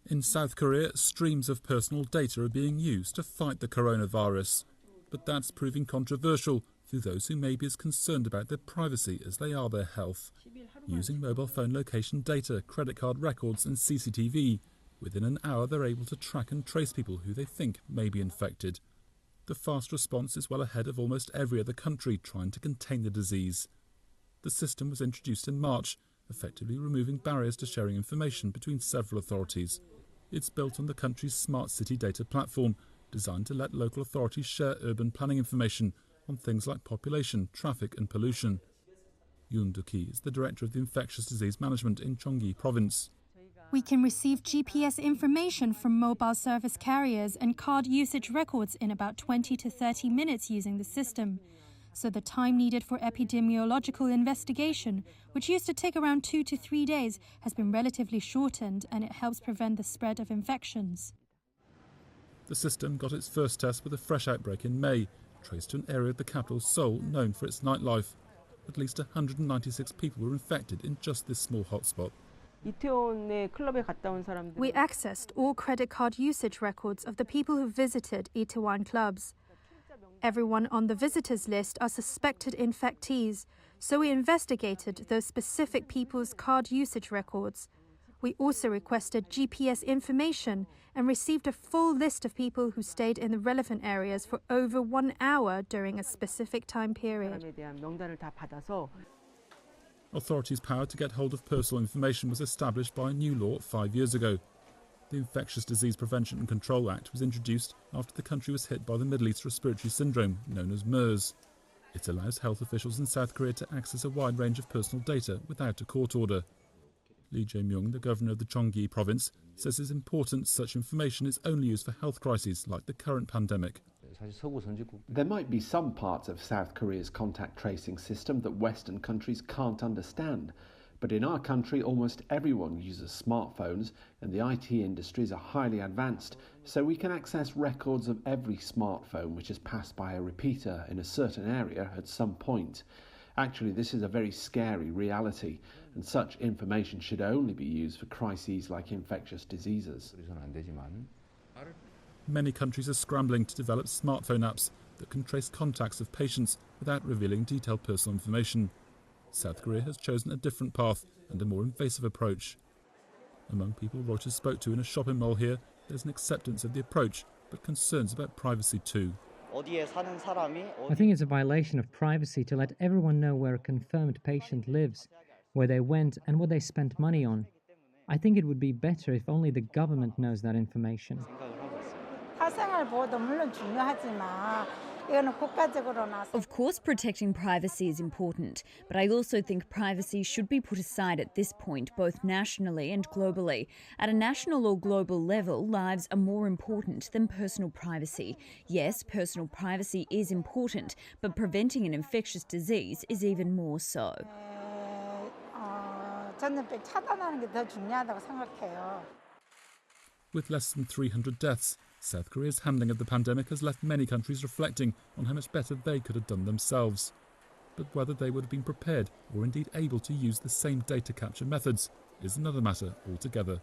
In South Korea, streams of personal data are being used to fight the coronavirus. But that's proving controversial for those who may be as concerned about their privacy as they are their health. Using mobile phone location data, credit card records and CCTV, within an hour they're able to track and trace people who they think may be infected. The fast response is well ahead of almost every other country trying to contain the disease. The system was introduced in March, effectively removing barriers to sharing information between several authorities. It's built on the country's smart city data platform, designed to let local authorities share urban planning information on things like population, traffic and pollution. Yoon Do-ki is the director of the infectious disease management in Gyeonggi province. We can receive GPS information from mobile service carriers and card usage records in about 20 to 30 minutes using the system. So the time needed for epidemiological investigation, which used to take around 2 to 3 days, has been relatively shortened, and it helps prevent the spread of infections. The system got its first test with a fresh outbreak in May, traced to an area of the capital, Seoul, known for its nightlife. At least 196 people were infected in just this small hotspot. We accessed all credit card usage records of the people who visited Itaewon clubs. Everyone on the visitors list are suspected infectees, so we investigated those specific people's card usage records. We also requested GPS information and received a full list of people who stayed in the relevant areas for over 1 hour during a specific time period. Authorities' power to get hold of personal information was established by a new law 5 years ago. The Infectious Disease Prevention and Control Act was introduced after the country was hit by the Middle East Respiratory Syndrome, known as MERS. It allows health officials in South Korea to access a wide range of personal data without a court order. Lee Jae-myung, the governor of the Gyeonggi province, says it's important such information is only used for health crises like the current pandemic. There might be some parts of South Korea's contact tracing system that Western countries can't understand. But in our country, almost everyone uses smartphones, and the IT industries are highly advanced, so we can access records of every smartphone which has passed by a repeater in a certain area at some point. Actually, this is a very scary reality, and such information should only be used for crises like infectious diseases. Many countries are scrambling to develop smartphone apps that can trace contacts of patients without revealing detailed personal information. South Korea has chosen a different path and a more invasive approach. Among people Reuters spoke to in a shopping mall here, there's an acceptance of the approach, but concerns about privacy too. I think it's a violation of privacy to let everyone know where a confirmed patient lives, where they went and what they spent money on. I think it would be better if only the government knows that information. Of course, protecting privacy is important, but I also think privacy should be put aside at this point, both nationally and globally. At a national or global level, lives are more important than personal privacy. Yes, personal privacy is important, but preventing an infectious disease is even more so. With less than 300 deaths, South Korea's handling of the pandemic has left many countries reflecting on how much better they could have done themselves. But whether they would have been prepared or indeed able to use the same data capture methods is another matter altogether.